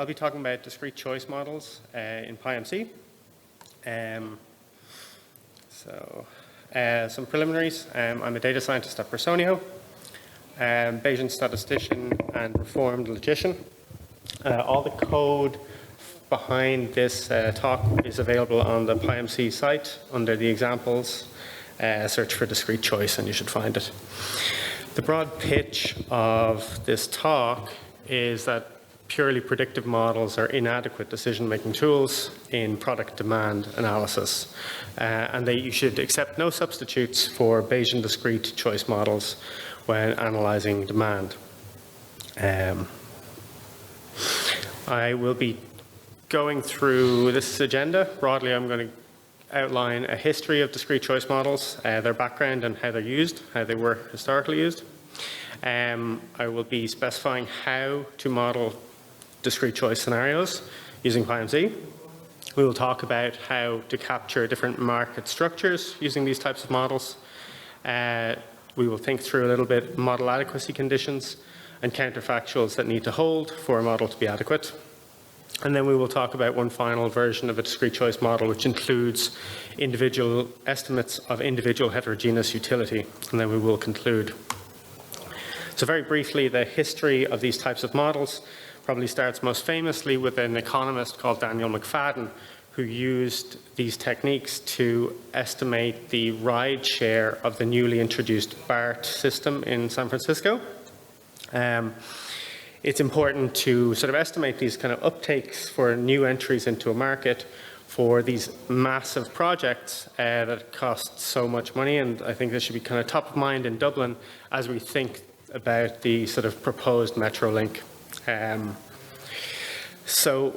I'll be talking about discrete choice models in PyMC. Some preliminaries. I'm a data scientist at Personio, Bayesian statistician and reformed logician. All the code behind this talk is available on the PyMC site under the examples. Search for discrete choice and you should find it. The broad pitch of this talk is that purely predictive models are inadequate decision-making tools in product demand analysis, and that you should accept no substitutes for Bayesian discrete choice models when analyzing demand. I will be going through this agenda. Broadly, I'm going to outline a history of discrete choice models, their background and how they're used, how they were historically used. I will be specifying how to model discrete choice scenarios using PyMC. We will talk about how to capture different market structures using these types of models. We will think through a little bit model adequacy conditions and counterfactuals that need to hold for a model to be adequate. And then we will talk about one final version of a discrete choice model, which includes individual estimates of individual heterogeneous utility. And then we will conclude. So very briefly, the history of these types of models probably starts most famously with an economist called Daniel McFadden, who used these techniques to estimate the ride share of the newly introduced BART system in San Francisco. It's important to sort of estimate these kind of uptakes for new entries into a market for these massive projects that cost so much money, and I think this should be kind of top of mind in Dublin as we think about the sort of proposed Metrolink. So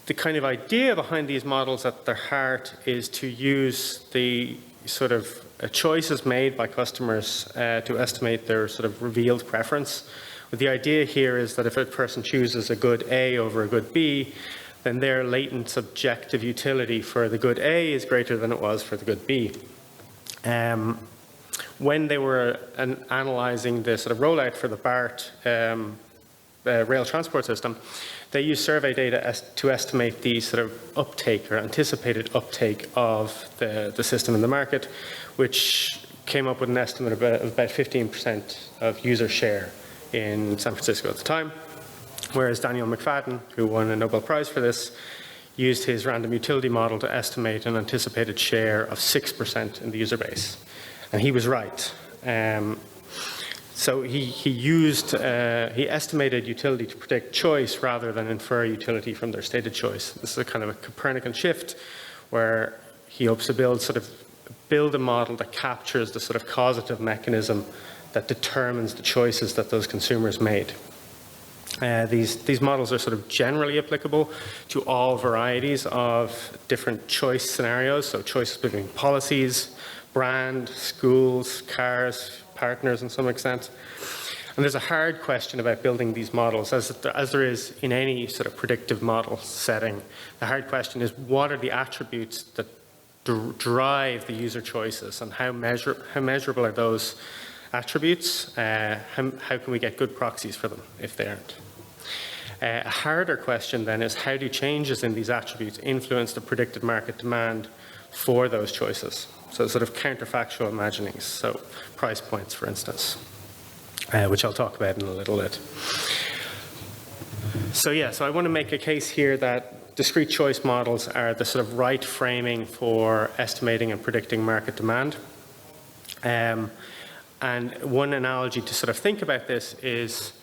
the kind of idea behind these models at their heart is to use the sort of choices made by customers to estimate their sort of revealed preference. But the idea here is that if a person chooses a good A over a good B, then their latent subjective utility for the good A is greater than it was for the good B. When they were analyzing the sort of rollout for the BART rail transport system, they used survey data to estimate the sort of uptake or anticipated uptake of the system in the market, which came up with an estimate of about 15% of user share in San Francisco at the time, whereas Daniel McFadden, who won a Nobel Prize for this, used his random utility model to estimate an anticipated share of 6% in the user base. And he was right. So he estimated utility to predict choice rather than infer utility from their stated choice. This is a kind of a Copernican shift where he hopes to build a model that captures the sort of causative mechanism that determines the choices that those consumers made. These models are sort of generally applicable to all varieties of different choice scenarios, so choices between policies, brand, schools, cars, partners in some extent. And there's a hard question about building these models, as there is in any sort of predictive model setting. The hard question is, what are the attributes that drive the user choices, and how measurable are those attributes? How can we get good proxies for them if they aren't? A harder question then is, how do changes in these attributes influence the predicted market demand for those choices? So sort of counterfactual imaginings, so price points, for instance, which I'll talk about in a little bit. So I want to make a case here that discrete choice models are the sort of right framing for estimating and predicting market demand. And one analogy to sort of think about this is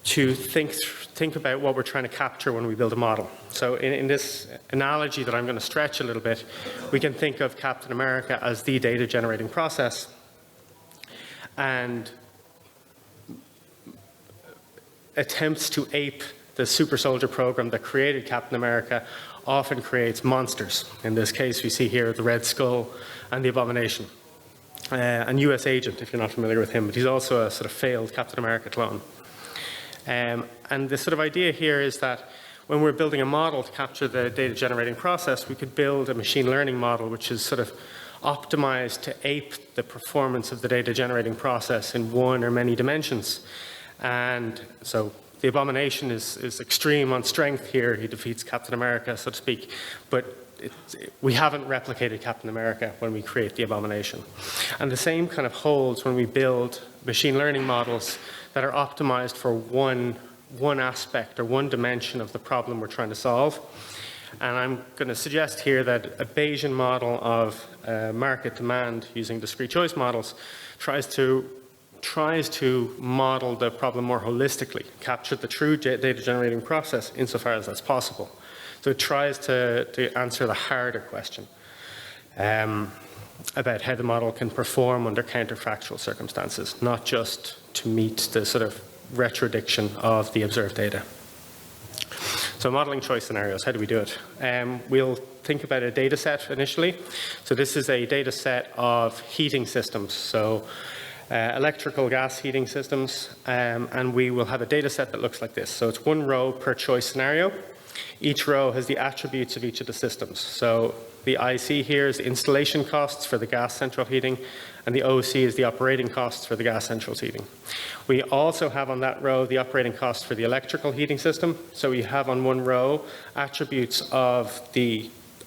to think about what we're trying to capture when we build a model. So in this analogy that I'm going to stretch a little bit, we can think of Captain America as the data generating process. And attempts to ape the super soldier program that created Captain America often creates monsters. In this case, we see here the Red Skull and the Abomination. An US agent, if you're not familiar with him, but he's also a sort of failed Captain America clone. And the sort of idea here is that when we're building a model to capture the data generating process, we could build a machine learning model which is sort of optimized to ape the performance of the data generating process in one or many dimensions. And so the abomination is extreme on strength here. He defeats Captain America, so to speak. But we haven't replicated Captain America when we create the abomination. And the same kind of holds when we build machine learning models that are optimized for one aspect or one dimension of the problem we're trying to solve. And I'm going to suggest here that a Bayesian model of market demand using discrete choice models tries to model the problem more holistically, capture the true data generating process insofar as that's possible. So it tries to answer the harder question about how the model can perform under counterfactual circumstances, not just to meet the sort of retrodiction of the observed data. So modeling choice scenarios, how do we do it? We'll think about a data set initially. So this is a data set of heating systems. So electrical gas heating systems, and we will have a data set that looks like this. So it's one row per choice scenario. Each row has the attributes of each of the systems. So the IC here is the installation costs for the gas central heating, and the OC is the operating costs for the gas central heating. We also have on that row the operating costs for the electrical heating system. So we have on one row attributes of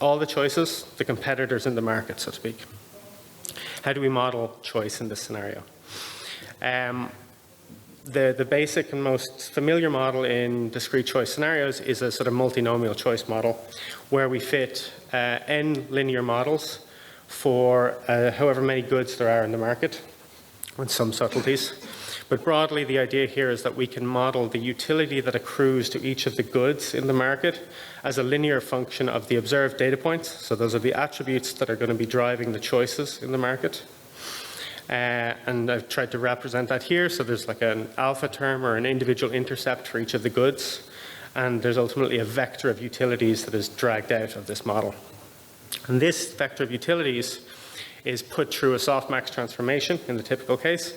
all the choices, the competitors in the market, so to speak. How do we model choice in this scenario? The basic and most familiar model in discrete choice scenarios is a sort of multinomial choice model where we fit n linear models for however many goods there are in the market, with some subtleties. But broadly, the idea here is that we can model the utility that accrues to each of the goods in the market as a linear function of the observed data points. So those are the attributes that are going to be driving the choices in the market. And I've tried to represent that here. So there's like an alpha term or an individual intercept for each of the goods. And there's ultimately a vector of utilities that is dragged out of this model. And this vector of utilities is put through a softmax transformation in the typical case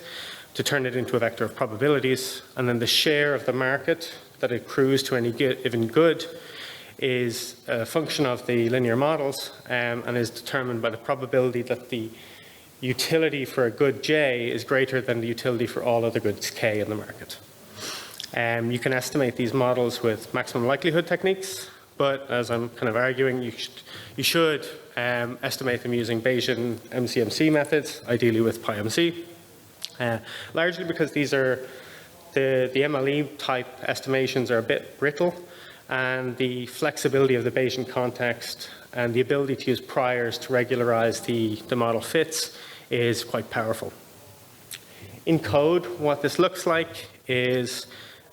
to turn it into a vector of probabilities. And then the share of the market that accrues to any given good is a function of the linear models and is determined by the probability that the utility for a good J is greater than the utility for all other goods K in the market. You can estimate these models with maximum likelihood techniques, but as I'm kind of arguing, you should estimate them using Bayesian MCMC methods, ideally with PyMC, largely because these are the MLE type estimations are a bit brittle, and the flexibility of the Bayesian context and the ability to use priors to regularize the model fits is quite powerful. In code, what this looks like is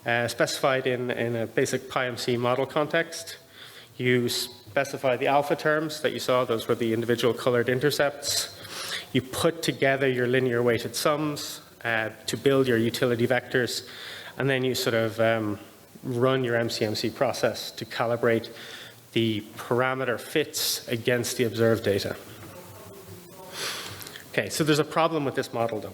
specified in a basic PyMC model context. You specify the alpha terms that you saw. Those were the individual colored intercepts. You put together your linear weighted sums to build your utility vectors, and then you sort of run your MCMC process to calibrate the parameter fits against the observed data. Okay, so there's a problem with this model, though.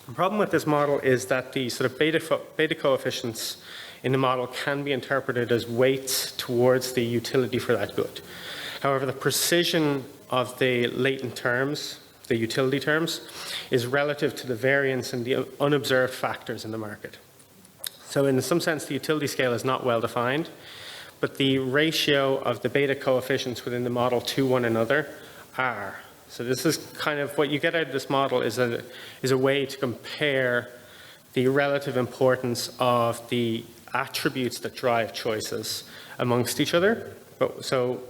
The problem with this model is that the sort of beta coefficients in the model can be interpreted as weights towards the utility for that good. However, the precision of the latent terms, the utility terms, is relative to the variance in the unobserved factors in the market. So in some sense, the utility scale is not well defined, but the ratio of the beta coefficients within the model to one another are. So this is kind of what you get out of this model is a way to compare the relative importance of the attributes that drive choices amongst each other. So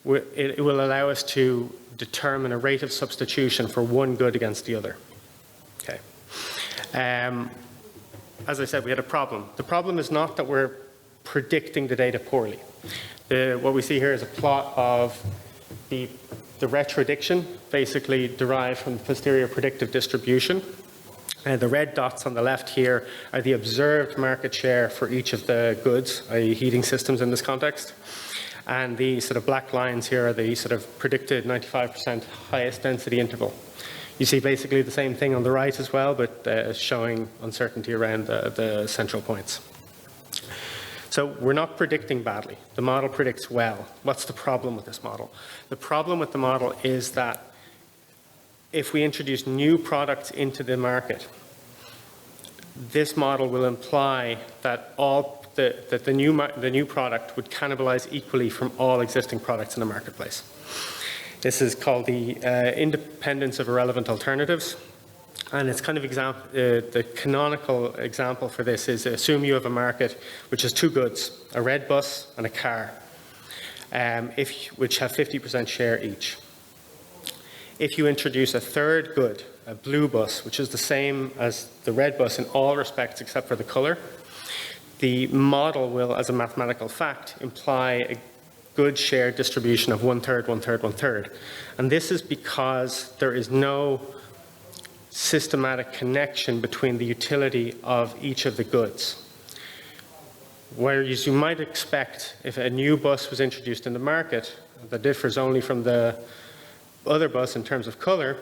it will allow us to determine a rate of substitution for one good against the other. Okay. As I said, we had a problem. The problem is not that we're predicting the data poorly. What we see here is a plot of the retrodiction, basically derived from the posterior predictive distribution. The red dots on the left here are the observed market share for each of the goods, i.e. heating systems in this context. And the sort of black lines here are the sort of predicted 95% highest density interval. You see basically the same thing on the right as well, but showing uncertainty around the central points. So we're not predicting badly. The model predicts well. What's the problem with this model? The problem with the model is that if we introduce new products into the market, this model will imply that the new product would cannibalize equally from all existing products in the marketplace. This is called the independence of irrelevant alternatives. And it's kind of the canonical example for this is assume you have a market which has two goods, a red bus and a car, which have 50% share each. If you introduce a third good, a blue bus, which is the same as the red bus in all respects except for the color, the model will, as a mathematical fact, imply a good share distribution of 1/3, 1/3, 1/3. And this is because there is no systematic connection between the utility of each of the goods. Whereas you might expect if a new bus was introduced in the market that differs only from the other bus in terms of color,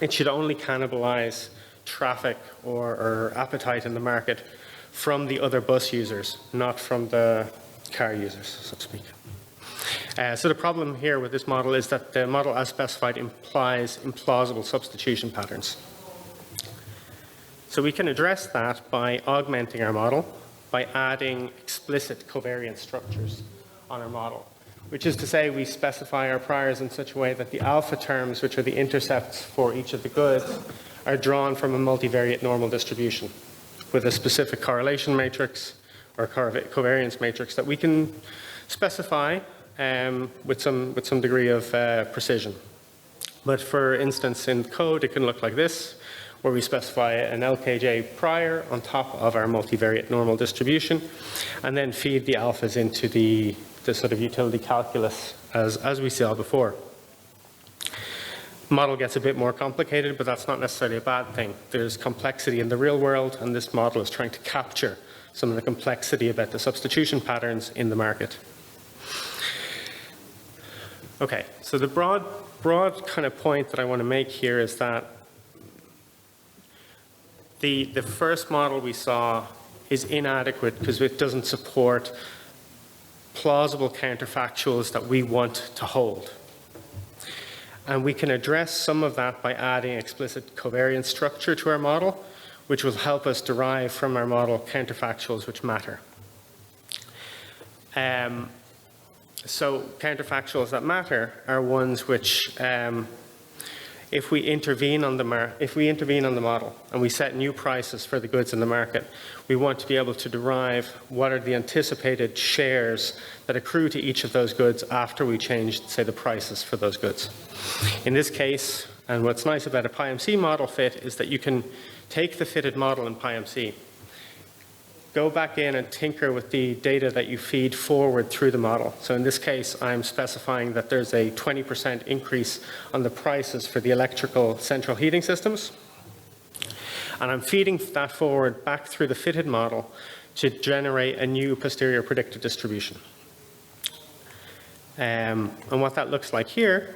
it should only cannibalize traffic or appetite in the market from the other bus users, not from the car users, so to speak. So the problem here with this model is that the model as specified implies implausible substitution patterns. So we can address that by augmenting our model, by adding explicit covariance structures on our model, which is to say we specify our priors in such a way that the alpha terms, which are the intercepts for each of the goods, are drawn from a multivariate normal distribution with a specific correlation matrix or covariance matrix that we can specify with some degree of precision. But for instance, in code, it can look like this, where we specify an LKJ prior on top of our multivariate normal distribution, and then feed the alphas into the sort of utility calculus as we saw before. The model gets a bit more complicated, but that's not necessarily a bad thing. There's complexity in the real world, and this model is trying to capture some of the complexity about the substitution patterns in the market. Okay, so the broad kind of point that I want to make here is that the first model we saw is inadequate because it doesn't support plausible counterfactuals that we want to hold. And we can address some of that by adding explicit covariance structure to our model, which will help us derive from our model counterfactuals which matter. So counterfactuals that matter are ones which, if we intervene on the model and we set new prices for the goods in the market, we want to be able to derive what are the anticipated shares that accrue to each of those goods after we change, say, the prices for those goods. In this case, and what's nice about a PyMC model fit is that you can take the fitted model in PyMC, go back in and tinker with the data that you feed forward through the model. So in this case, I'm specifying that there's a 20% increase on the prices for the electrical central heating systems. And I'm feeding that forward back through the fitted model to generate a new posterior predictive distribution. And what that looks like here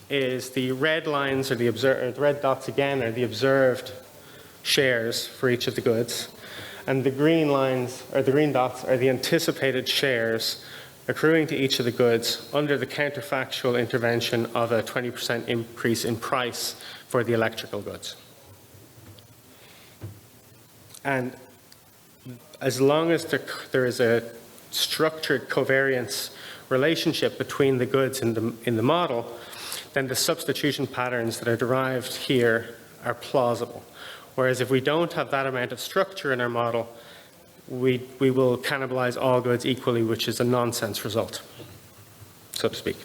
is the red lines are the red dots again are the observed shares for each of the goods. And the green lines, or the green dots, are the anticipated shares accruing to each of the goods under the counterfactual intervention of a 20% increase in price for the electrical goods. And as long as there is a structured covariance relationship between the goods in the model, then the substitution patterns that are derived here are plausible. Whereas if we don't have that amount of structure in our model, we will cannibalize all goods equally, which is a nonsense result, so to speak.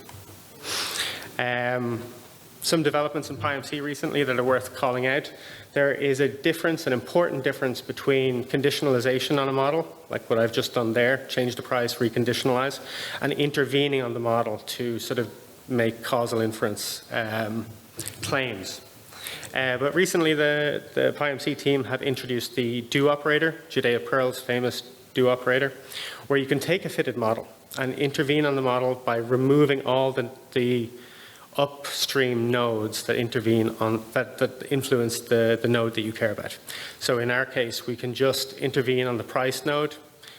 Some developments in PyMC recently that are worth calling out. There is a difference, an important difference between conditionalization on a model, like what I've just done there, change the price, reconditionalize, and intervening on the model to sort of make causal inference claims. But recently, the PyMC team have introduced the do operator, Judea Pearl's famous do operator, where you can take a fitted model and intervene on the model by removing all the upstream nodes that intervene on that influence the node that you care about. So in our case, we can just intervene on the price node,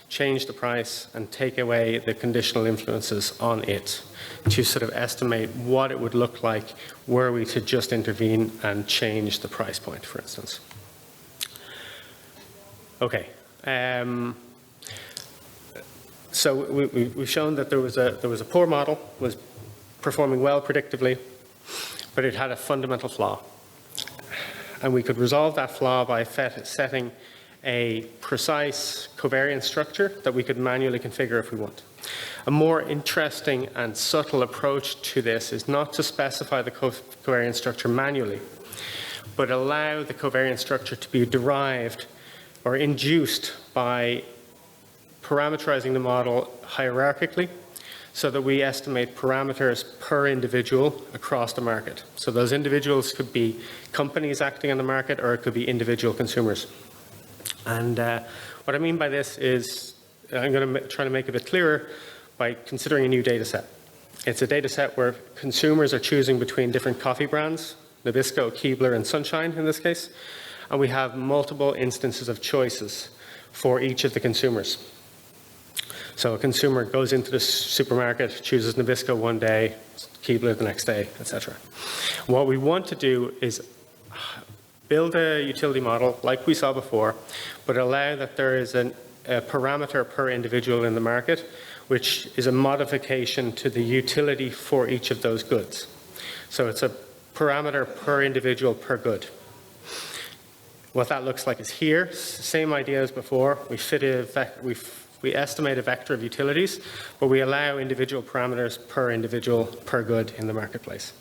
change the price, and take away the conditional influences on it to sort of estimate what it would look like were we to just intervene and change the price point, for instance. Okay. So we've shown that there was a poor model, was performing well predictably, but it had a fundamental flaw. And we could resolve that flaw by setting a precise covariance structure that we could manually configure if we want. A more interesting and subtle approach to this is not to specify the covariance structure manually, but allow the covariance structure to be derived or induced by parameterizing the model hierarchically so that we estimate parameters per individual across the market. So those individuals could be companies acting on the market, or it could be individual consumers. And what I mean by this is, I'm going to try to make it a bit clearer by considering a new data set. It's a data set where consumers are choosing between different coffee brands, Nabisco, Keebler, and Sunshine in this case, and we have multiple instances of choices for each of the consumers. So a consumer goes into the supermarket, chooses Nabisco one day, Keebler the next day, etc. What we want to do is build a utility model like we saw before, but allow that there is a parameter per individual in the market, which is a modification to the utility for each of those goods. So it's a parameter per individual per good. What that looks like is here. Same idea as before. We estimate a vector of utilities, but we allow individual parameters per individual per good in the marketplace.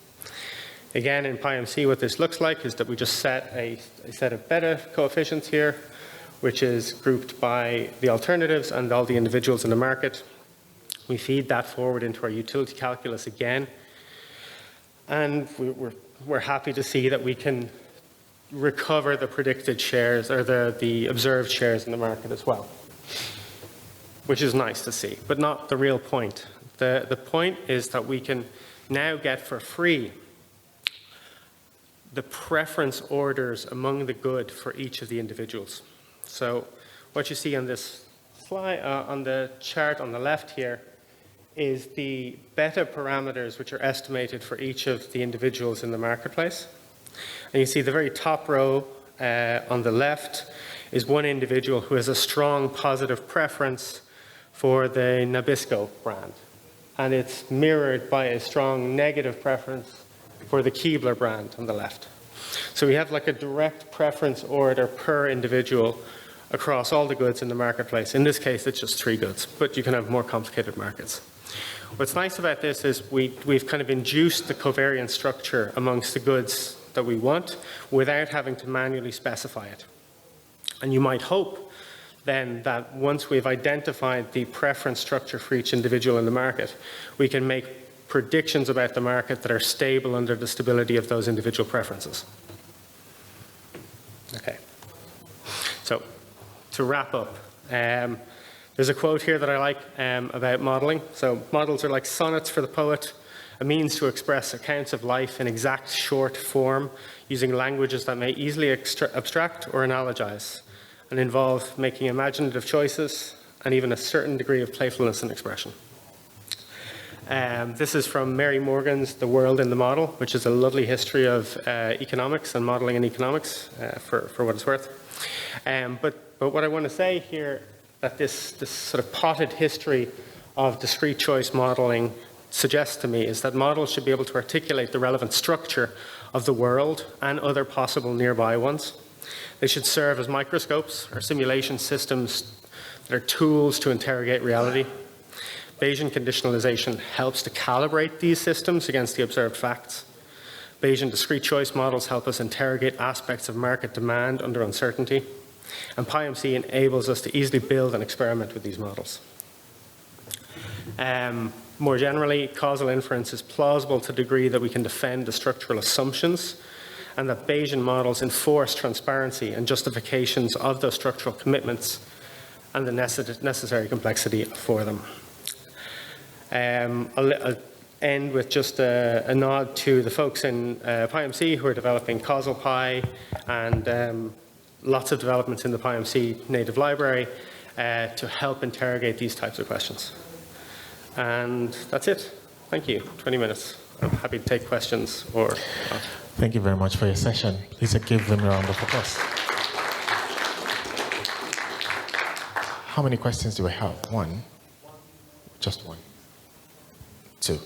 Again, in PyMC, what this looks like is that we just set a set of beta coefficients here, which is grouped by the alternatives and all the individuals in the market. We feed that forward into our utility calculus again, and we're happy to see that we can recover the predicted shares, or the observed shares in the market as well, which is nice to see, but not the real point. The point is that we can now get for free the preference orders among the good for each of the individuals. So what you see on this slide, on the chart on the left here, is the beta parameters which are estimated for each of the individuals in the marketplace. And you see the very top row on the left is one individual who has a strong positive preference for the Nabisco brand. And it's mirrored by a strong negative preference for the Keebler brand on the left. So we have like a direct preference order per individual across all the goods in the marketplace. In this case, it's just 3 goods, but you can have more complicated markets. What's nice about this is we've kind of induced the covariance structure amongst the goods that we want without having to manually specify it. And you might hope then that once we've identified the preference structure for each individual in the market, we can make predictions about the market that are stable under the stability of those individual preferences. Okay. So to wrap up, there's a quote here that I like about modeling. So models are like sonnets for the poet, a means to express accounts of life in exact short form using languages that may easily abstract or analogize and involve making imaginative choices and even a certain degree of playfulness in expression. This is from Mary Morgan's The World in the Model, which is a lovely history of economics and modeling in economics, for what it's worth. But what I want to say here, that this sort of potted history of discrete choice modeling suggests to me, is that models should be able to articulate the relevant structure of the world and other possible nearby ones. They should serve as microscopes or simulation systems that are tools to interrogate reality. Bayesian conditionalization helps to calibrate these systems against the observed facts. Bayesian discrete choice models help us interrogate aspects of market demand under uncertainty. And PyMC enables us to easily build and experiment with these models. More generally, causal inference is plausible to the degree that we can defend the structural assumptions, and that Bayesian models enforce transparency and justifications of those structural commitments and the necessary complexity for them. I'll end with just a nod to the folks in PyMC who are developing Causal Pi, and lots of developments in the PyMC native library to help interrogate these types of questions. And that's it. Thank you. 20 minutes. I'm happy to take questions or... Thank you very much for your session. Please give them a round of applause. how many questions do we have? One? Just one? Two?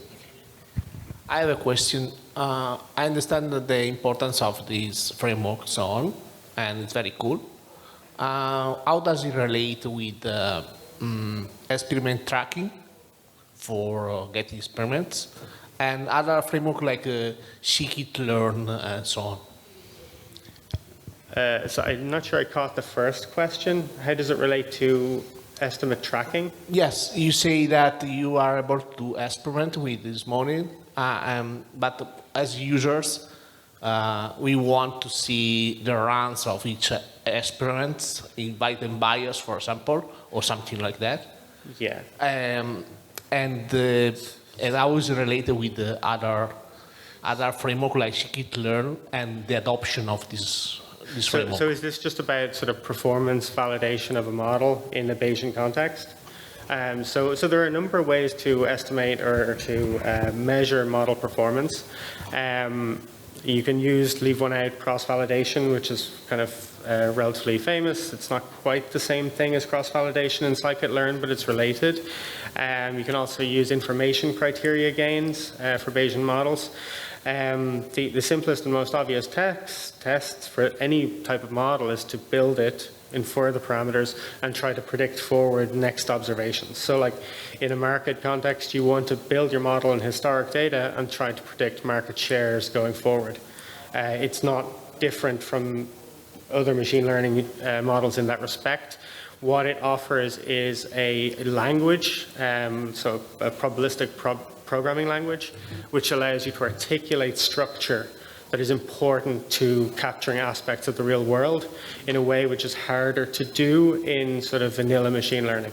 I have a question. I understand the importance of this framework, so on, and it's very cool. How does it relate with experiment tracking for getting experiments and other framework like scikit-learn and so on? So I'm not sure I caught the first question. How does it relate to estimate tracking? Yes, you say that you are able to experiment with this model, but as users, we want to see the runs of each experiment, invite them bias, for example, or something like that. Yeah. And how is it related with the other framework like scikit-learn and the adoption of this framework? So is this just about sort of performance validation of a model in the Bayesian context? So there are a number of ways to estimate or to measure model performance. You can use leave one out cross-validation, which is kind of relatively famous. It's not quite the same thing as cross-validation in scikit-learn, but it's related. You can also use information criteria gains for Bayesian models. The simplest and most obvious tests for any type of model is to build it, infer the parameters, and try to predict forward next observations. So like in a market context, you want to build your model in historic data and try to predict market shares going forward. It's not different from other machine learning models in that respect. What it offers is a language, so a probabilistic programming language, which allows you to articulate structure that is important to capturing aspects of the real world in a way which is harder to do in sort of vanilla machine learning.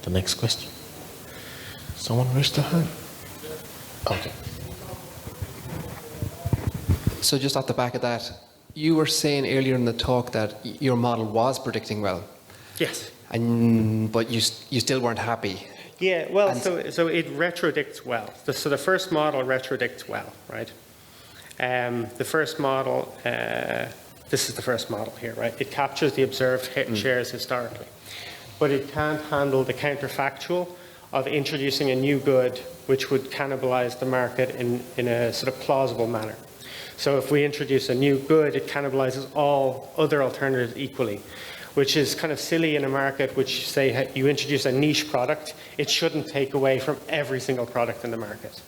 The next question. Someone raised their hand. Okay. So just off the back of that, you were saying earlier in the talk that your model was predicting well. Yes. But you still weren't happy. Yeah, well, so it retrodicts well. So the first model retrodicts well, right? The first model, this is the first model here, right? It captures the observed shares historically. But it can't handle the counterfactual of introducing a new good which would cannibalize the market in a sort of plausible manner. So if we introduce a new good, it cannibalizes all other alternatives equally, which is kind of silly in a market which, say, you introduce a niche product, it shouldn't take away from every single product in the market.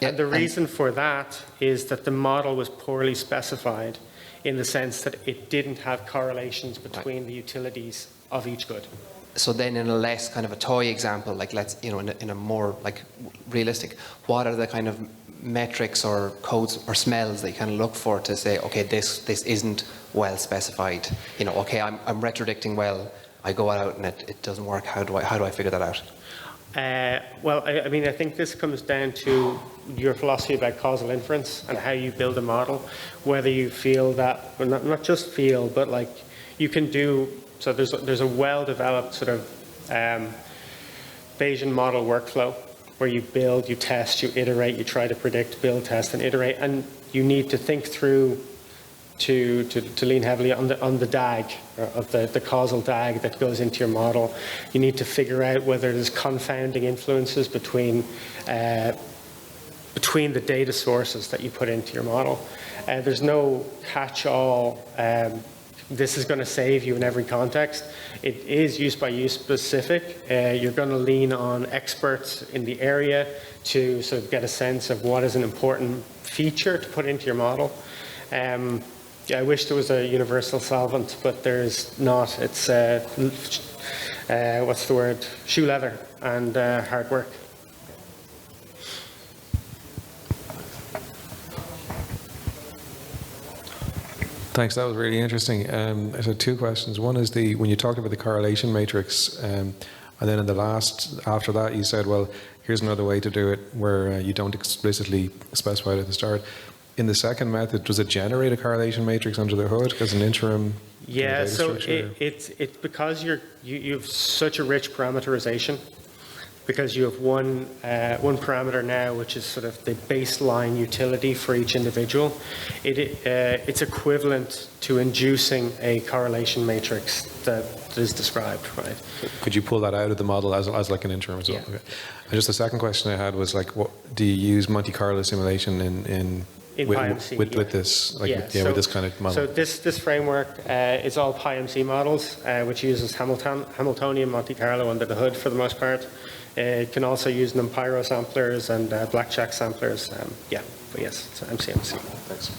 Yeah, and the reason for that is that the model was poorly specified in the sense that it didn't have correlations between the utilities of each good. So then in a less kind of a toy example, like let's, in a more like realistic, what are the kind of metrics or codes or smells that you kind of look for to say, okay, this isn't well specified. Okay, I'm retrodicting well. I go out and it doesn't work. How do I figure that out? Well, I mean, I think this comes down to your philosophy about causal inference and how you build a model. Whether you feel that, well, not just feel, but like you can do. So there's a well-developed sort of Bayesian model workflow where you build, you test, you iterate, you try to predict, build, test, and iterate, and you need to think through to lean heavily on the DAG, of the causal DAG that goes into your model. You need to figure out whether there's confounding influences between the data sources that you put into your model. There's no catch-all. This is going to save you in every context. It is use-by-use specific. You're going to lean on experts in the area to sort of get a sense of what is an important feature to put into your model. Yeah, I wish there was a universal solvent, but there's not. It's, what's the word? Shoe leather and hard work. Thanks, that was really interesting. I had two questions. One is when you talked about the correlation matrix, and then in the after that, you said, well, here's another way to do it where you don't explicitly specify it at the start. In the second method, does it generate a correlation matrix under the hood as an interim? Yeah, so it's because you have such a rich parameterization. because you have one parameter now, which is sort of the baseline utility for each individual. It's equivalent to inducing a correlation matrix that is described, right? Could you pull that out of the model as like an interim result? Yeah. Okay. And just the second question I had was like, what do you use Monte Carlo simulation in PyMC, with this, like, with this kind of model? So this framework is all PyMC models, which uses Hamiltonian Monte Carlo under the hood for the most part. It can also use NumPyro samplers and blackjack samplers. But yes, it's MCMC. Thanks.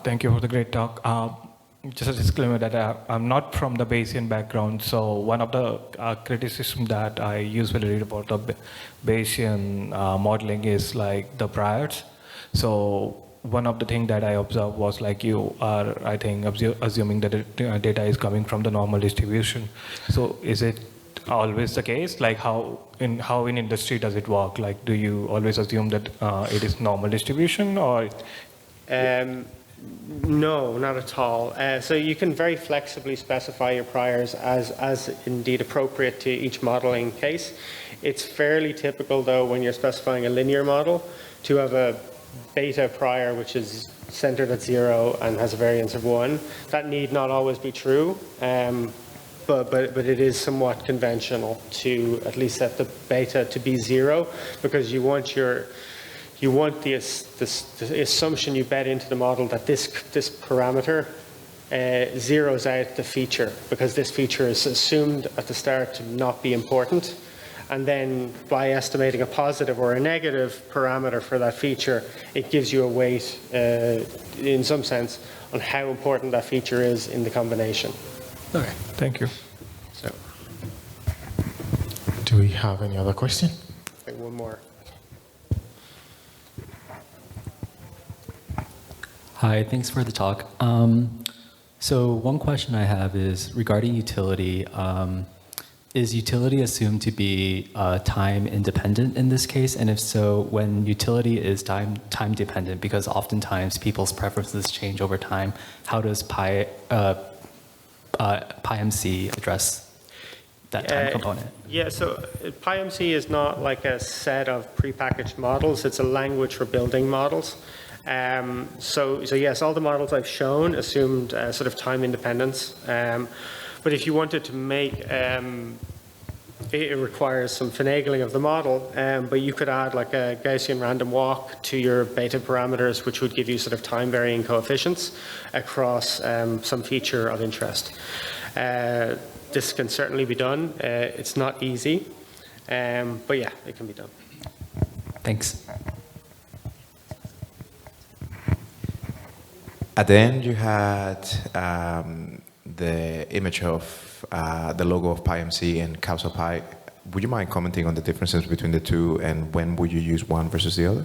Thank you for the great talk. Just a disclaimer that I'm not from the Bayesian background, so one of the criticisms that I usually read about the Bayesian modeling is like the priors. So one of the things that I observed was like you are, I think, assuming that the data is coming from the normal distribution. So is it always the case? Like how in industry does it work? Like do you always assume that it is normal distribution or? No, not at all. So you can very flexibly specify your priors as indeed appropriate to each modeling case. It's fairly typical, though, when you're specifying a linear model, to have a beta prior which is centered at 0 and has a variance of 1. That need not always be true, but it is somewhat conventional to at least set the beta to be 0, because you want the assumption you bet into the model that this parameter zeroes out the feature, because this feature is assumed at the start to not be important. And then by estimating a positive or a negative parameter for that feature, it gives you a weight, in some sense, on how important that feature is in the combination. Okay, thank you. So, Do we have any other question? I think one more. Hi, thanks for the talk. So one question I have is regarding utility. Is utility assumed to be time independent in this case? And if so, when utility is time dependent, because oftentimes people's preferences change over time, how does PyMC address that time component? Yeah, so PyMC is not like a set of prepackaged models. It's a language for building models. So yes, all the models I've shown assumed sort of time independence. But if you wanted to make, it requires some finagling of the model, but you could add like a Gaussian random walk to your beta parameters, which would give you sort of time varying coefficients across some feature of interest. This can certainly be done. It's not easy, but yeah, it can be done. Thanks. At the end, you had the image of the logo of PyMC and Causal Pi. Would you mind commenting on the differences between the two, and when would you use one versus the other?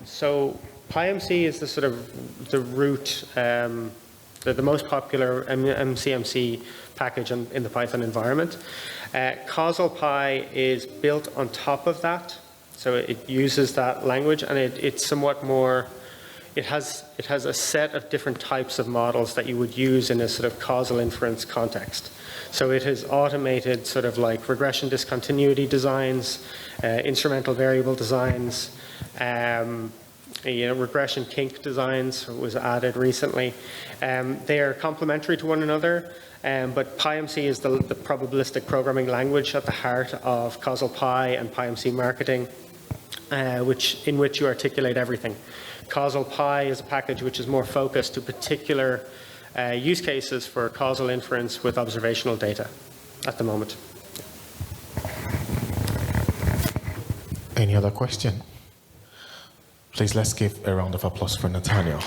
So PyMC is the sort of the root, the most popular MCMC package in the Python environment. Causal Pi is built on top of that, so it uses that language, and it's somewhat more. It has a set of different types of models that you would use in a sort of causal inference context. So it has automated sort of like regression discontinuity designs, instrumental variable designs, regression kink designs was added recently. They are complementary to one another, but PyMC is the probabilistic programming language at the heart of Causal Pi and PyMC marketing, in which you articulate everything. Causal Pi is a package which is more focused to particular use cases for causal inference with observational data at the moment. Any other question? Please let's give a round of applause for Nathaniel.